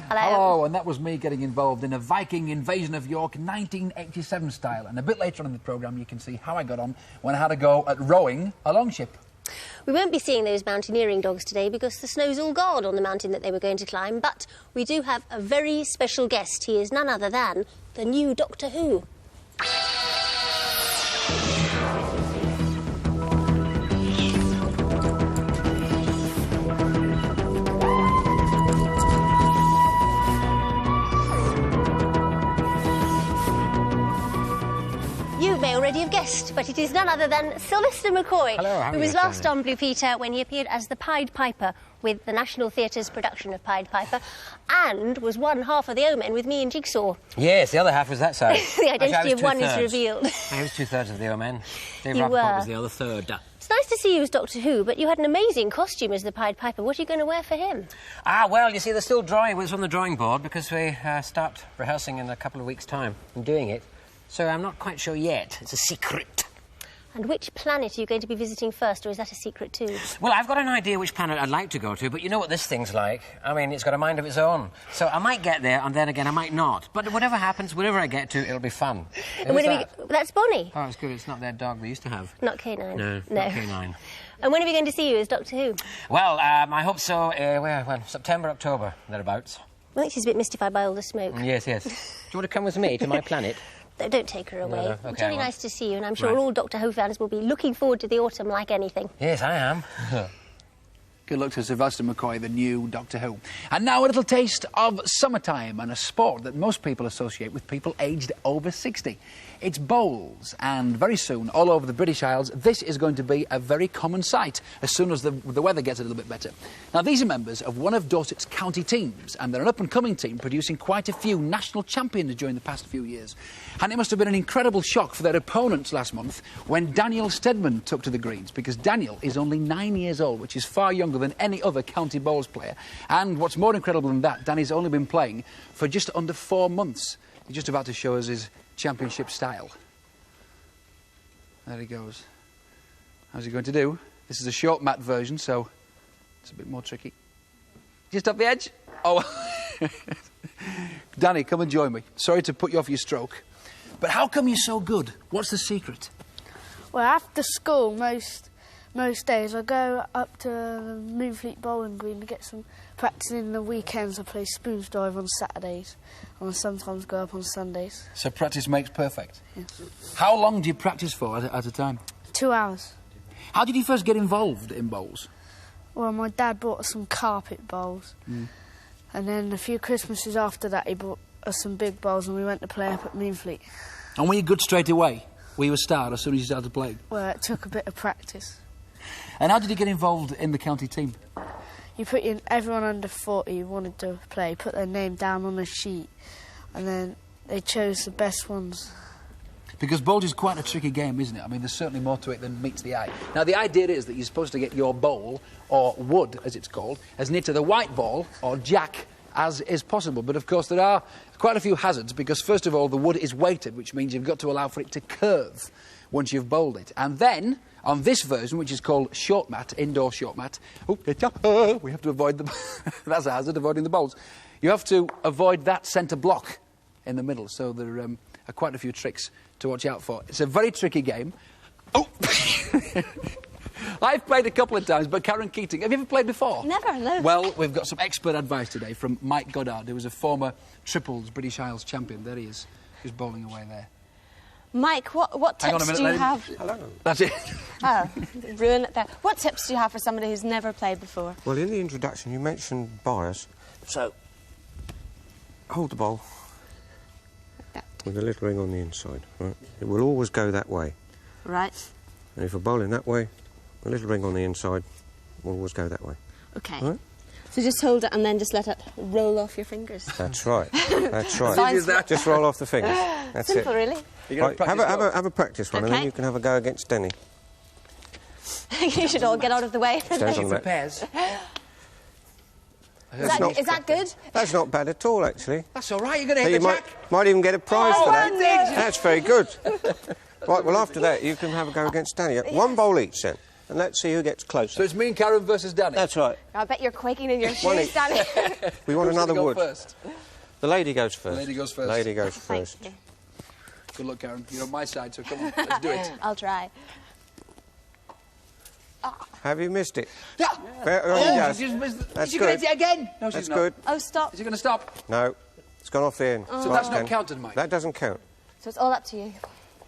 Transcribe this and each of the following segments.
Hello. Hello, and that was me getting involved in a Viking invasion of York 1987 style. And a bit later on in the programme, you can see how I got on when I had a go at rowing a longship. We won't be seeing those mountaineering dogs today because the snow's all gone on the mountain that they were going to climb, but we do have a very special guest. He is none other than the new Doctor Who. You may already have guessed, but it is none other than Sylvester McCoy, Hello, how are who you, was last Janet? on Blue Peter when he appeared as the Pied Piper with the National Theatre's production of Pied Piper, and was one half of the O-Men with me and Jigsaw. Yes, the other half was that side. The identity of one is two-thirds. revealed. I was two-thirds of the O-Men. Dave You Rappaport were. was the other third. It's nice to see you as Doctor Who, but you had an amazing costume as the Pied Piper. What are you going to wear for him? Ah, well, you see, they're still drawing. It's on the drawing board because we start rehearsing in a couple of weeks' time and doing it. So I'm not quite sure yet. It's a secret. And which planet are you going to be visiting first, or is that a secret too? Well, I've got an idea which planet I'd like to go to, but you know what this thing's like. I mean, it's got a mind of its own. So I might get there, and then again, I might not. But whatever happens, wherever I get to, it'll be fun. And when that's Bonnie. Oh, it's good. It's not their dog we used to have. Not K9. No, not K9. And when are we going to see you as Doctor Who? Well, I hope so. September, October, thereabouts. I think she's a bit mystified by all the smoke. Yes, yes. Do you want to come with me to my planet? Don't take her away. No, okay, It's really well. nice to see you, and I'm sure Right. all Doctor Who fans will be looking forward to the autumn like anything. Yes, I am. Good luck to Sylvester McCoy, the new Doctor Who. And now a little taste of summertime and a sport that most people associate with people aged over 60. It's bowls, and very soon, all over the British Isles, this is going to be a very common sight as soon as the weather gets a little bit better. Now, these are members of one of Dorset's county teams, and they're an up-and-coming team producing quite a few national champions during the past few years. And it must have been an incredible shock for their opponents last month when Daniel Stedman took to the greens, because Daniel is only 9 years old, which is far younger than any other county bowls player. And what's more incredible than that, Danny's only been playing for just under 4 months. He's just about to show us his championship style. There he goes. How's he going to do? This is a short mat version, so it's a bit more tricky. Just up the edge. Oh, Danny, come and join me. Sorry to put you off your stroke, but how come you're so good? What's the secret? Well, after school, most days I go up to the Moonfleet Bowling Green to get some practice in the weekends. I play spoons dive on Saturdays, and I sometimes go up on Sundays. So practice makes perfect. Yes. How long do you practice for at a time? 2 hours. How did you first get involved in bowls? Well, my dad bought us some carpet bowls, and then a few Christmases after that he bought us some big bowls, and we went to play up at Moonfleet. And were you good straight away? Were you a star as soon as you started playing? Well, it took a bit of practice. And how did you get involved in the county team? You put in everyone under 40 who wanted to play, put their name down on a sheet, and then they chose the best ones. Because bowls is quite a tricky game, isn't it? I mean, there's certainly more to it than meets the eye. Now, the idea is that you're supposed to get your bowl, or wood, as it's called, as near to the white ball, or jack, as is possible. But, of course, there are quite a few hazards, because, first of all, the wood is weighted, which means you've got to allow for it to curve once you've bowled it. And then, on this version, which is called short mat, indoor short mat, we have to avoid the... that's a hazard, avoiding the bowls. You have to avoid that centre block in the middle, so there are quite a few tricks to watch out for. It's a very tricky game. Oh! I've played a couple of times, but Caron Keating, have you ever played before? Never, no. Well, we've got some expert advice today from Mike Goddard, who was a former triples British Isles champion. There he is. He's bowling away there. Mike, what Hang on a tips minute, do you lady. have? Hello. That's it. Oh, ruin it there. What tips do you have for somebody who's never played before? Well, in the introduction, you mentioned bias. So, hold the bowl with a little ring on the inside, right? It will always go that way. Right. And if you're bowling that way, a little ring on the inside will always go that way. OK. Right? So just hold it and then just let it roll off your fingers. That's right. That's right. Sounds Just roll off the fingers. That's simple, it. really. Right, have a practice one, and then OK. you can have a go against Denny. You should all get out of the way. Stands on that. Pairs. Is that good? That's not bad at all, actually. That's all right, you're going to So hit you the jack. might even get a prize for that. I did. That's very good. Right, well, after that, you can have a go against Danny. One bowl each, then. and let's see who gets closer. So it's me and Caron versus Danny? That's right. I bet you're quaking in your shoes, Danny. We want Who's another gonna go wood. first? The lady goes first. The lady goes first. Lady goes Thank first. you. Good luck, Caron. You're on my side, so come on, let's do it. I'll try. Have you missed it? Yeah. Yes. She's missed it. That's Is she going to good. hit it again? No, she's That's not. good. Oh, stop. Is she going to stop? No, it's gone off the end. So that's not counted, Mike? That doesn't count. So it's all up to you.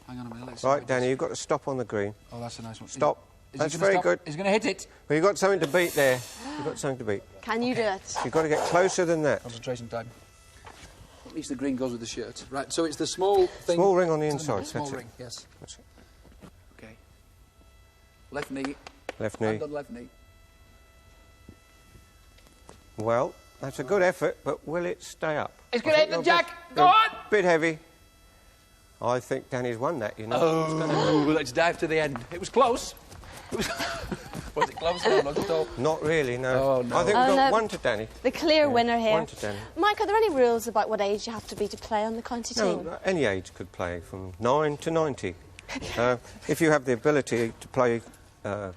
Hang on a minute. Let's see Right, what it Danny, does. you've got to stop on the green. Oh, that's a nice one. Stop. Is That's he gonna very stop? good. He's going to hit it. Well, you've got something to beat there. You've got something to beat. Can you do it? You've got to get closer than that. Concentration time. At least the green goes with the shirt. Right, so it's the small thing... Small ring on the to inside, Small that's it. ring, yes. That's it. OK. Left knee. Left knee. Hand on left knee. Well, that's a good effort, but will it stay up? It's going to hit the jack. Go you're on. A bit heavy. I think Danny's won that, you know. Oh, let's dive to the end. It was close. It was... Was it close? No, not at all. Not really, no. Oh, no. I think Oh, we've got no. one to Danny. The clear winner here. One to Danny. Mike, are there any rules about what age you have to be to play on the county team? No, any age could play, from 9 to 90. If you have the ability to play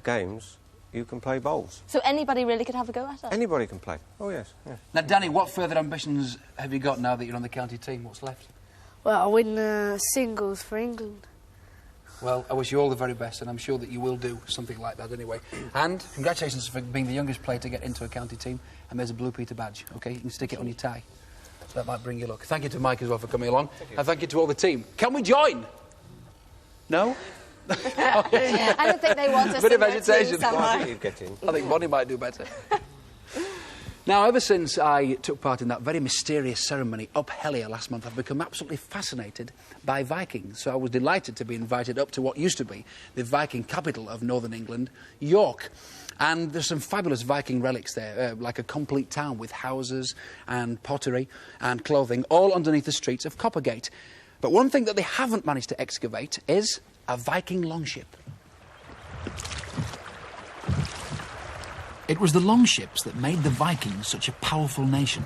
games, you can play bowls. So anybody really could have a go at it? Anybody can play. Oh, yes. Yeah. Now, Danny, what further ambitions have you got now that you're on the county team? What's left? Well, I win singles for England. Well, I wish you all the very best, and I'm sure that you will do something like that anyway. And congratulations for being the youngest player to get into a county team. And there's a Blue Peter badge, OK? You can stick it on your tie. So that might bring you luck. Thank you to Mike as well for coming along. And thank you to all the team. Can we join? No? I don't think they want us Bit of in their team agitation. somehow. I think you'd get in. I think Bonnie might do better. Now, ever since I took part in that very mysterious ceremony up Hellier last month, I've become absolutely fascinated by Vikings. So I was delighted to be invited up to what used to be the Viking capital of northern England, York. And there's some fabulous Viking relics there, like a complete town with houses and pottery and clothing, all underneath the streets of Coppergate. But one thing that they haven't managed to excavate is a Viking longship. It was the longships that made the Vikings such a powerful nation.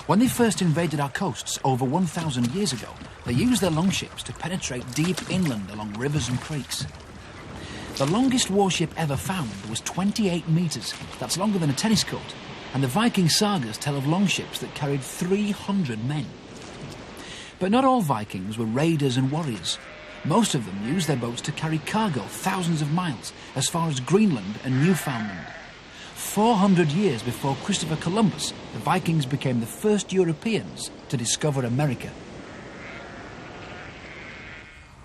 When they first invaded our coasts over 1,000 years ago, they used their longships to penetrate deep inland along rivers and creeks. The longest warship ever found was 28 metres. That's longer than a tennis court. And the Viking sagas tell of longships that carried 300 men. But not all Vikings were raiders and warriors. Most of them used their boats to carry cargo thousands of miles, as far as Greenland and Newfoundland. 400 years before Christopher Columbus, the Vikings became the first Europeans to discover America.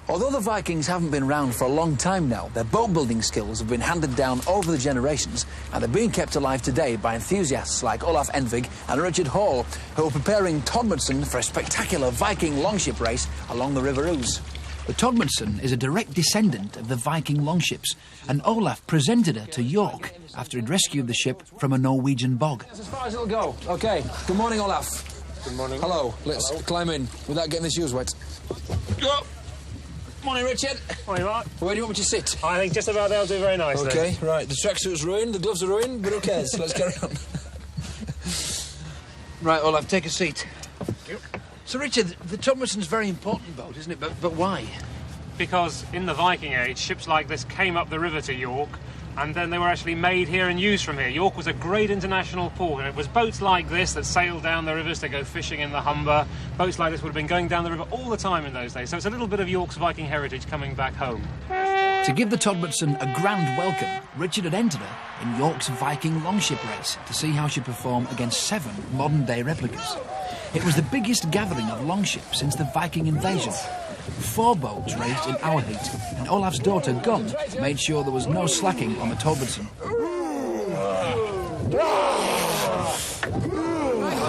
Although the Vikings haven't been around for a long time now, their boat-building skills have been handed down over the generations, and they're being kept alive today by enthusiasts like Olaf Envig and Richard Hall, who are preparing Todmundson for a spectacular Viking longship race along the River Ouse. The Todmundson is a direct descendant of the Viking longships, and Olaf presented her to York after he'd rescued the ship from a Norwegian bog. That's as far as it'll go. OK. Good morning, Olaf. Good morning. Hello. Let's climb in without getting the shoes wet. Go. Morning, Richard. Morning, Mark. Where do you want me to sit? I think just about they'll do very nicely. OK, right. The tracksuit's ruined, the gloves are ruined, but who cares? Let's carry on. Right, Olaf, take a seat. Yep. So, Richard, the Todmundson's a very important boat, isn't it? But why? Because in the Viking Age, ships like this came up the river to York, and then they were actually made here and used from here. York was a great international port, and it was boats like this that sailed down the rivers to go fishing in the Humber. Boats like this would have been going down the river all the time in those days. So it's a little bit of York's Viking heritage coming back home. To give the Todmundson a grand welcome, Richard had entered her in York's Viking longship race to see how she'd perform against 7 modern-day replicas. It was the biggest gathering of longships since the Viking invasion. 4 boats raced in our heat, and Olaf's daughter, Gunn, made sure there was no slacking on the Todmundson.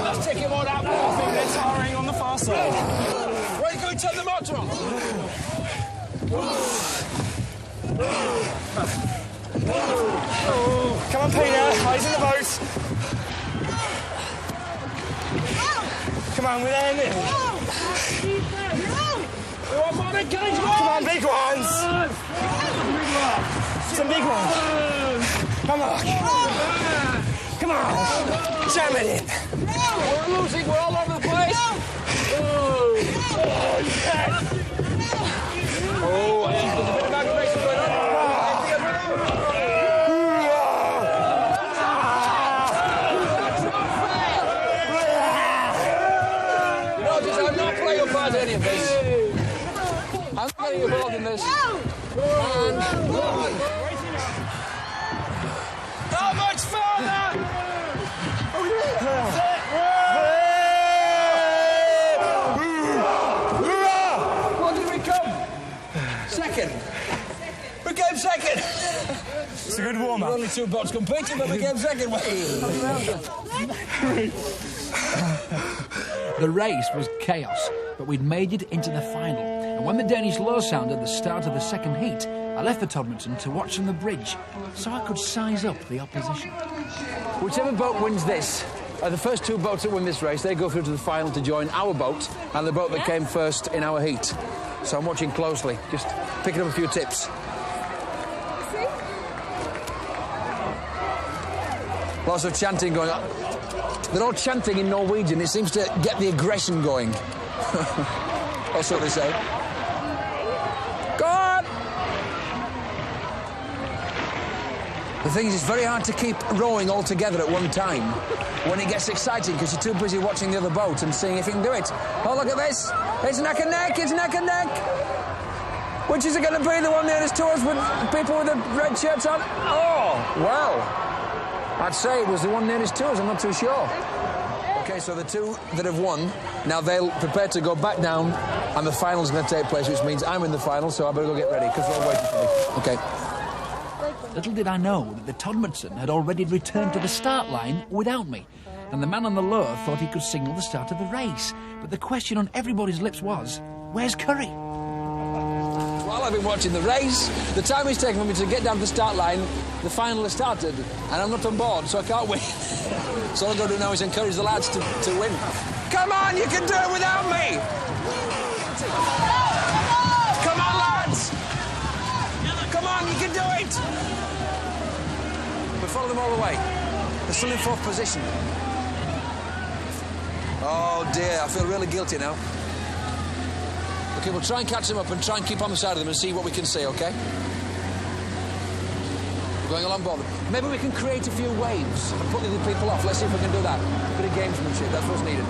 Let's take him on out. I think they're tiring on the far side. Where are you going to turn the motor on? Come on, Peter. Eyes in the boat. Come on, we're there now. We want more engagement. Come on, big ones. Some big ones. Come on. Come on. Jam it in. We're losing. We're all over the place. Oh, there's a bit of aggravation going on. Not much further! What did we come? Second. We came second. It's a good warm-up. Only 2 boats competing, but we came second. The race was chaos, but we'd made it into the final. And when the Danish law sounded the start of the second heat, I left the Todmundson to watch from the bridge so I could size up the opposition. Whichever boat wins this, the first 2 boats that win this race, they go through to the final to join our boat and the boat that came first in our heat. So I'm watching closely, just picking up a few tips. Lots of chanting going on. They're all chanting in Norwegian. It seems to get the aggression going. That's what they say. Go on! The thing is, it's very hard to keep rowing all together at one time when it gets exciting because you're too busy watching the other boat and seeing if you can do it. Oh, look at this. It's neck and neck. It's neck and neck. Which is it going to be? The one nearest to us with people with the red shirts on? Oh, well. I'd say it was the one nearest to us. I'm not too sure. OK, so the 2 that have won, now they'll prepare to go back down and the final's going to take place, which means I'm in the final, so I better go get ready because they're all waiting for me. OK. Little did I know that the Todmundson had already returned to the start line without me, and the man on the lure thought he could signal the start of the race. But the question on everybody's lips was, where's Curry? While I've been watching the race, the time it's taken for me to get down to the start line, the final has started, and I'm not on board, so I can't win. So all I've got to do now is encourage the lads to win. Come on, you can do it without me! Come on, lads! Come on, you can do it! We follow them all the way. They're still in 4th position. Oh, dear, I feel really guilty now. OK, we'll try and catch them up and try and keep on the side of them and see what we can see, OK? We're going along board. Maybe we can create a few waves and put the other people off. Let's see if we can do that. A bit of gamesmanship, that's what's needed.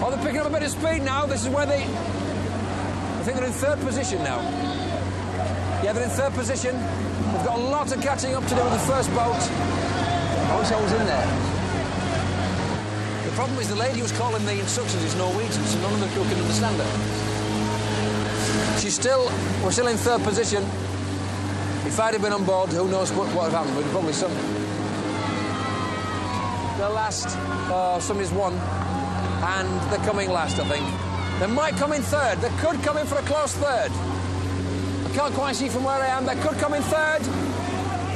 Oh, they're picking up a bit of speed now. This is where they... I think they're in 3rd position now. Yeah, they're in 3rd position. We've got a lot of catching up to do with the first boat. I wish I was in there. The problem is the lady who's calling the instructions is Norwegian, so none of the crew can understand her. We're still in 3rd position. If I'd have been on board, who knows what would have happened? We'd probably sunk. The last, somebody's won, and they're coming last, I think. They might come in 3rd. They could come in for a close 3rd. I can't quite see from where I am. They could come in 3rd.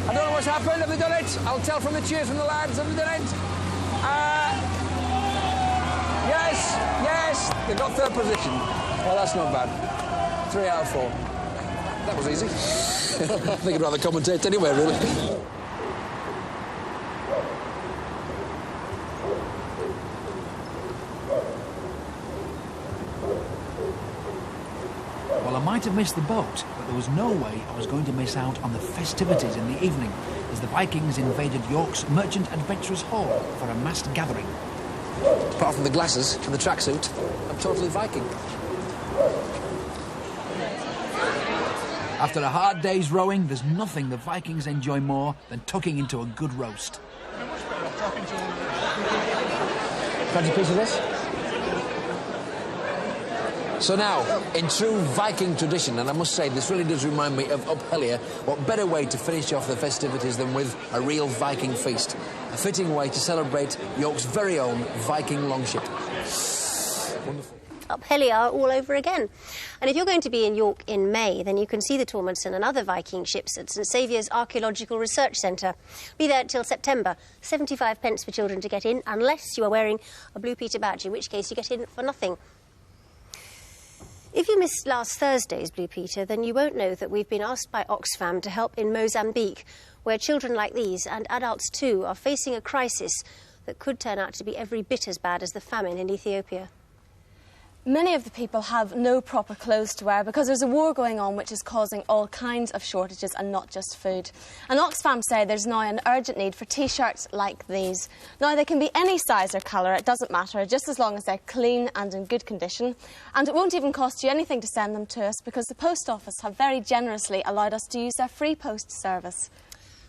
I don't know what's happened. Have they done it? I'll tell from the cheers from the lads. Have they done it? Yes, they got 3rd position. Well, that's not bad. 3 out of 4. That was easy. I think I'd rather commentate anyway, really. Well, I might have missed the boat, but there was no way I was going to miss out on the festivities in the evening as the Vikings invaded York's Merchant Adventurers Hall for a massed gathering. Apart from the glasses and the tracksuit, I'm totally Viking. After a hard day's rowing, there's nothing the Vikings enjoy more than tucking into a good roast. Fancy a piece of this? So now, in true Viking tradition, and I must say, this really does remind me of Uphellier, what better way to finish off the festivities than with a real Viking feast? A fitting way to celebrate York's very own Viking longship. Wonderful. Uphellier all over again. And if you're going to be in York in May, then you can see the Tormundson and other Viking ships at St Saviour's Archaeological Research Centre. Be there until September. 75 pence for children to get in, unless you are wearing a Blue Peter badge, in which case you get in for nothing. If you missed last Thursday's Blue Peter, then you won't know that we've been asked by Oxfam to help in Mozambique, where children like these, and adults too, are facing a crisis that could turn out to be every bit as bad as the famine in Ethiopia. Many of the people have no proper clothes to wear because there's a war going on which is causing all kinds of shortages and not just food. And Oxfam say there's now an urgent need for T-shirts like these. Now, they can be any size or colour, it doesn't matter, just as long as they're clean and in good condition. And it won't even cost you anything to send them to us because the Post Office have very generously allowed us to use their free post service.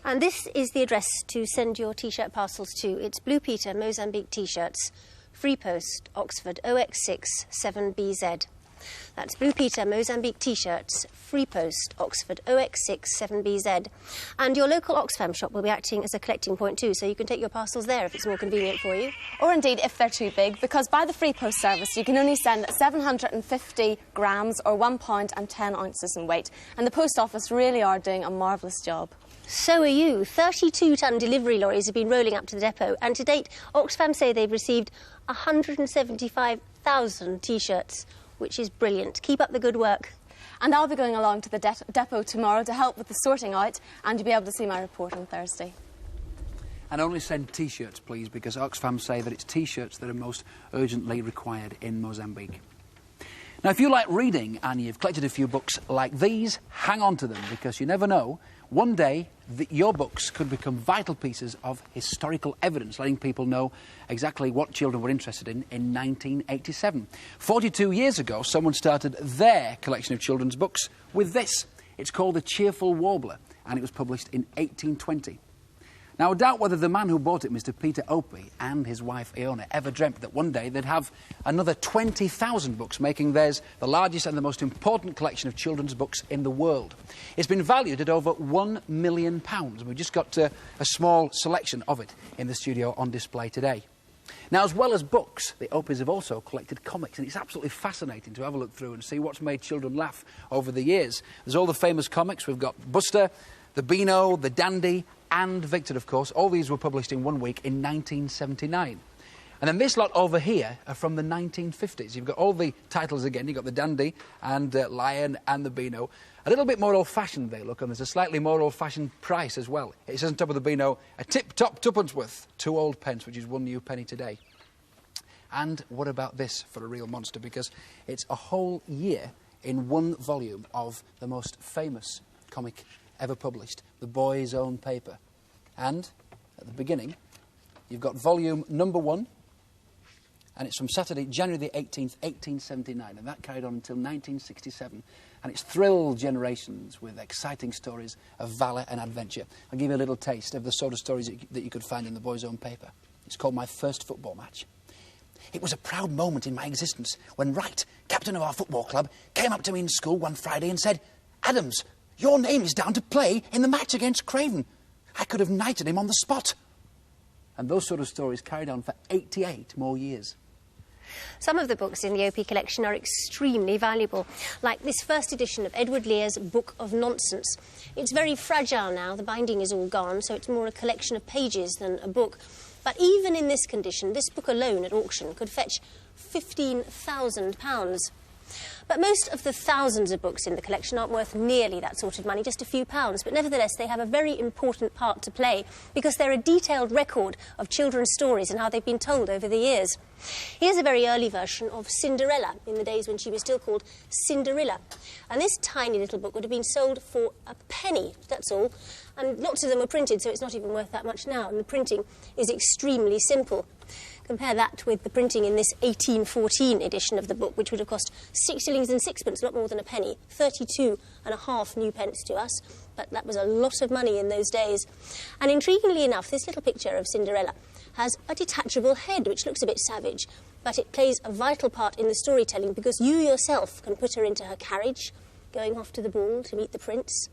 And this is the address to send your T-shirt parcels to. It's Blue Peter, Mozambique T-shirts. Free Post, Oxford, OX6 7BZ. That's Blue Peter, Mozambique T-shirts, Free Post, Oxford, OX6 7BZ. And your local Oxfam shop will be acting as a collecting point too, so you can take your parcels there if it's more convenient for you. Or indeed if they're too big, because by the Free Post service you can only send 750 grams or 1 pound and 10 ounces in weight. And the Post Office really are doing a marvellous job. So are you. 32-tonne delivery lorries have been rolling up to the depot, and to date, Oxfam say they've received 175,000 T-shirts, which is brilliant. Keep up the good work. And I'll be going along to the depot tomorrow to help with the sorting out, and you'll be able to see my report on Thursday. And only send T-shirts, please, because Oxfam say that it's T-shirts that are most urgently required in Mozambique. Now, if you like reading and you've collected a few books like these, hang on to them, because you never know. One day, your books could become vital pieces of historical evidence, letting people know exactly what children were interested in 1987. 42 years ago, someone started their collection of children's books with this. It's called The Cheerful Warbler, and it was published in 1820. Now, I doubt whether the man who bought it, Mr. Peter-2nd, and his wife Iona, ever dreamt that one day they'd have another 20,000 books, making theirs the largest and the most important collection of children's books in the world. It's been valued at over £1 million, and we've just got a small selection of it in the studio on display today. Now, as well as books, the Opes have also collected comics, and it's absolutely fascinating to have a look through and see what's made children laugh over the years. There's all the famous comics. We've got Buster, the Beano, the Dandy, and Victor, of course. All these were published in 1 week in 1979. And then this lot over here are from the 1950s. You've got all the titles again. You've got the Dandy and Lion and the Beano. A little bit more old-fashioned they look, and there's a slightly more old-fashioned price as well. It says on top of the Beano, a tip-top twopence worth, 2 old pence, which is 1 new penny today. And what about this for a real monster? Because it's a whole year in 1 volume of the most famous comic ever published, The Boy's Own Paper. And at the beginning, you've got volume number 1, and it's from Saturday, January the 18th, 1879, and that carried on until 1967. And it's thrilled generations with exciting stories of valour and adventure. I'll give you a little taste of the sort of stories that you could find in The Boy's Own Paper. It's called My First Football Match. It was a proud moment in my existence when Wright, captain of our football club, came up to me in school one Friday and said, "Adams, your name is down to play in the match against Craven." I could have knighted him on the spot. And those sort of stories carried on for 88 more years. Some of the books in the OP collection are extremely valuable, like this first edition of Edward Lear's Book of Nonsense. It's very fragile now, the binding is all gone, so it's more a collection of pages than a book. But even in this condition, this book alone at auction could fetch £15,000. But most of the thousands of books in the collection aren't worth nearly that sort of money, just a few pounds. But nevertheless, they have a very important part to play because they're a detailed record of children's stories and how they've been told over the years. Here's a very early version of Cinderella, in the days when she was still called Cinderella. And this tiny little book would have been sold for a penny, that's all. And lots of them are printed, so it's not even worth that much now. And the printing is extremely simple. Compare that with the printing in this 1814 edition of the book, which would have cost 6 shillings and sixpence, not more than a penny, 32.5 new pence to us. But that was a lot of money in those days. And intriguingly enough, this little picture of Cinderella has a detachable head, which looks a bit savage, but it plays a vital part in the storytelling because you yourself can put her into her carriage, going off to the ball to meet the prince.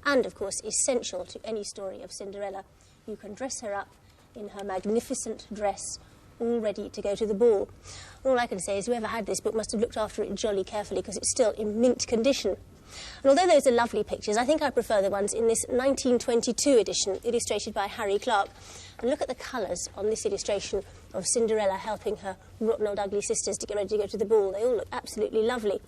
And, of course, essential to any story of Cinderella, you can dress her up in her magnificent dress, all ready to go to the ball. All I can say is whoever had this book must have looked after it jolly carefully because it's still in mint condition. And although those are lovely pictures, I think I prefer the ones in this 1922 edition, illustrated by Harry Clark. And look at the colours on this illustration of Cinderella helping her rotten old ugly sisters to get ready to go to the ball. They all look absolutely lovely.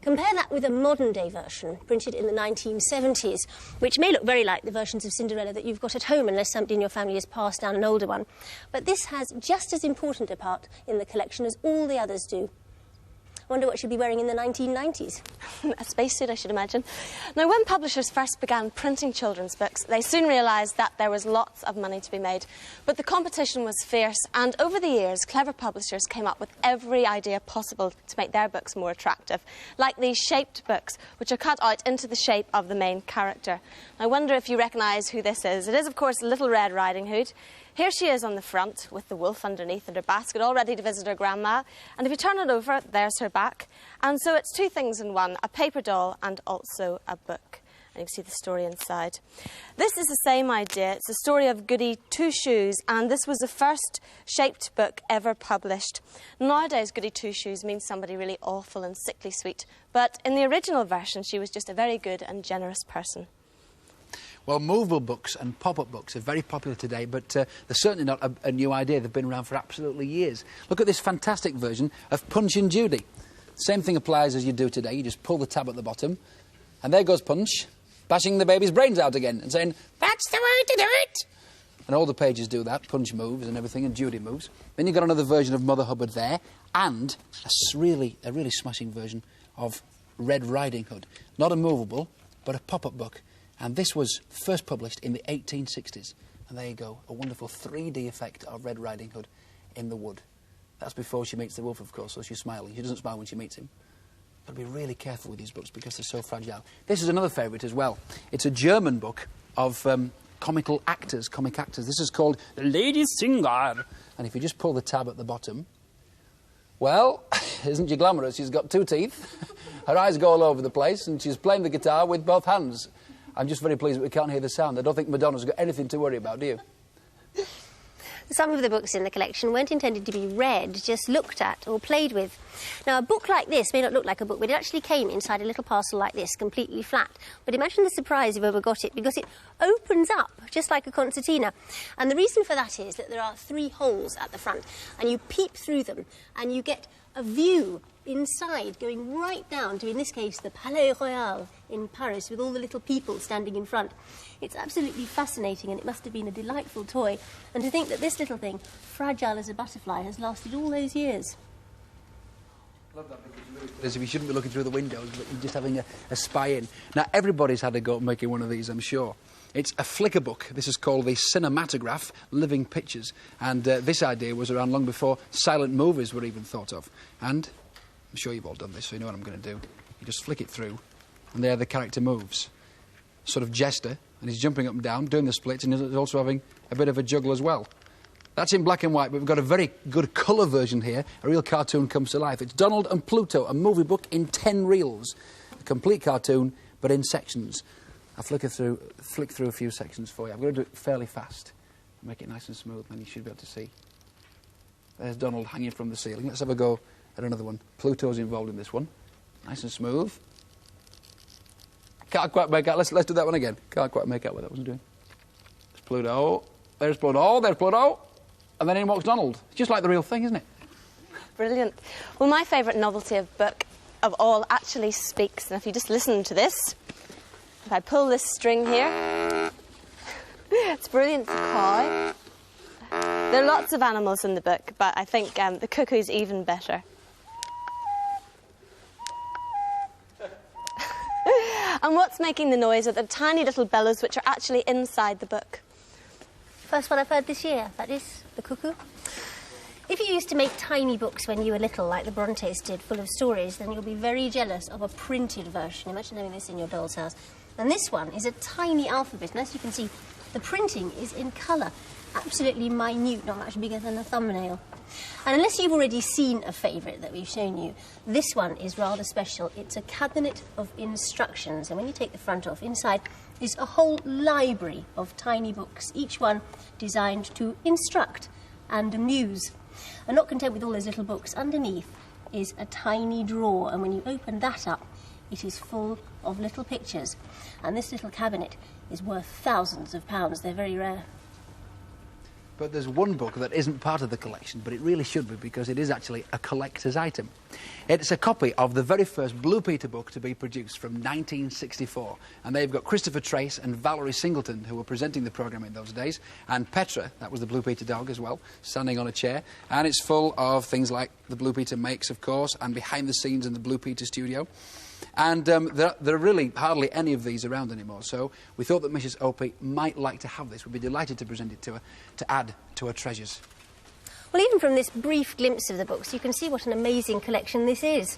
Compare that with a modern-day version, printed in the 1970s, which may look very like the versions of Cinderella that you've got at home, unless somebody in your family has passed down an older one. But this has just as important a part in the collection as all the others do. I wonder what she'll be wearing in the 1990s. A spacesuit, I should imagine. Now, when publishers first began printing children's books, they soon realised that there was lots of money to be made. But the competition was fierce, and over the years, clever publishers came up with every idea possible to make their books more attractive, like these shaped books, which are cut out into the shape of the main character. I wonder if you recognise who this is. It is, of course, Little Red Riding Hood. Here she is on the front, with the wolf underneath and her basket, all ready to visit her grandma. And if you turn it over, there's her back. And so it's two things in one, a paper doll and also a book. And you can see the story inside. This is the same idea. It's the story of Goody Two-Shoes, and this was the first shaped book ever published. Nowadays, Goody Two-Shoes means somebody really awful and sickly sweet. But in the original version, she was just a very good and generous person. Well, movable books and pop-up books are very popular today, but they're certainly not a new idea. They've been around for absolutely years. Look at this fantastic version of Punch and Judy. Same thing applies as you do today. You just pull the tab at the bottom, and there goes Punch, bashing the baby's brains out again and saying, "That's the way to do it!" And all the pages do that. Punch moves and everything, and Judy moves. Then you've got another version of Mother Hubbard there, and a really smashing version of Red Riding Hood. Not a movable, but a pop-up book. And this was first published in the 1860s. And there you go, a wonderful 3D effect of Red Riding Hood in the wood. That's before she meets the wolf, of course, so she's smiling. She doesn't smile when she meets him. Got to be really careful with these books because they're so fragile. This is another favourite as well. It's a German book of comic actors. This is called The Lady Singer. And if you just pull the tab at the bottom, well, isn't she glamorous? She's got two teeth, her eyes go all over the place, and she's playing the guitar with both hands. I'm just very pleased that we can't hear the sound. I don't think Madonna's got anything to worry about, do you? Some of the books in the collection weren't intended to be read, just looked at or played with. Now, a book like this may not look like a book, but it actually came inside a little parcel like this, completely flat. But imagine the surprise if you ever got it, because it opens up, just like a concertina. And the reason for that is that there are 3 holes at the front, and you peep through them, and you get a view inside, going right down to, in this case, the Palais Royal in Paris, with all the little people standing in front. It's absolutely fascinating, and it must have been a delightful toy. And to think that this little thing, fragile as a butterfly, has lasted all those years. I love that, because as if you shouldn't be looking through the windows, but you're just having a spy in. Now, everybody's had a go at making one of these, I'm sure. It's a flicker book. This is called the Cinematograph, Living Pictures. And this idea was around long before silent movies were even thought of. And I'm sure you've all done this, so you know what I'm going to do. You just flick it through, and there the character moves. Sort of jester, and he's jumping up and down, doing the splits, and he's also having a bit of a juggle as well. That's in black and white, but we've got a very good colour version here. A real cartoon comes to life. It's Donald and Pluto, a movie book in 10 reels. A complete cartoon, but in sections. I'll flick through a few sections for you. I'm going to do it fairly fast. Make it nice and smooth, and you should be able to see. There's Donald hanging from the ceiling. Let's have a go at another one. Pluto's involved in this one. Nice and smooth. Can't quite make out. Let's do that one again. Can't quite make out what that was doing. There's Pluto. There's Pluto. There's Pluto. And then in walks Donald. It's just like the real thing, isn't it? Brilliant. Well, my favourite novelty of book of all actually speaks. And if you just listen to this, if I pull this string here, it's brilliant. It's a cow. There are lots of animals in the book, but I think the cuckoo's even better. And what's making the noise are the tiny little bellows which are actually inside the book. First one I've heard this year, that is the cuckoo. If you used to make tiny books when you were little, like the Brontes did, full of stories, then you'll be very jealous of a printed version. Imagine having this in your doll's house. And this one is a tiny alphabet, and as you can see, the printing is in colour. Absolutely minute, not much bigger than a thumbnail. And unless you've already seen a favourite that we've shown you, this one is rather special. It's a cabinet of instructions, and when you take the front off, inside is a whole library of tiny books, each one designed to instruct and amuse. And not content with all those little books, underneath is a tiny drawer, and when you open that up, it is full of little pictures. And this little cabinet is worth thousands of pounds. They're very rare. but there's one book that isn't part of the collection, but it really should be because it is actually a collector's item. It's a copy of the very first Blue Peter book to be produced from 1964. And they've got Christopher Trace and Valerie Singleton, who were presenting the programme in those days, and Petra, that was the Blue Peter dog as well, standing on a chair. And it's full of things like the Blue Peter makes, of course, and behind the scenes in the Blue Peter studio. And there are really hardly any of these around anymore, so we thought that Mrs. Opie might like to have this. We'd be delighted to present it to her, to add to her treasures. Well, even from this brief glimpse of the books, you can see what an amazing collection this is.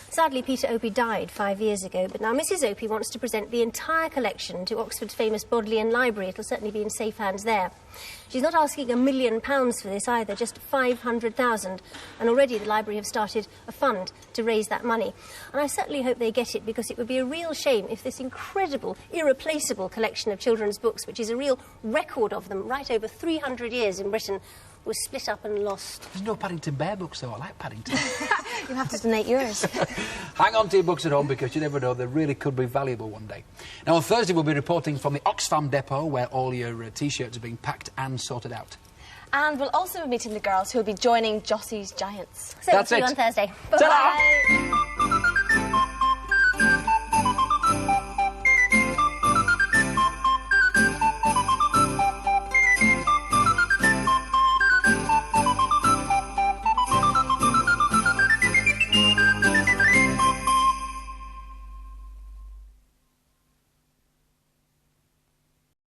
Sadly, Peter Opie died 5 years ago, but now Mrs. Opie wants to present the entire collection to Oxford's famous Bodleian Library. It'll certainly be in safe hands there. She's not asking £1 million for this either, just 500,000. And already the library have started a fund to raise that money. And I certainly hope they get it, because it would be a real shame if this incredible, irreplaceable collection of children's books, which is a real record of them, right over 300 years in Britain, was split up and lost. There's no Paddington Bear books, though. I like Paddington. You have to donate yours. Hang on to your books at home, because you never know, they really could be valuable one day. Now, on Thursday, we'll be reporting from the Oxfam depot, where all your T-shirts are being packed and sorted out. And we'll also be meeting the girls who will be joining Jossie's Giants. So That's see you it. on Thursday. Ta-da! Bye-bye.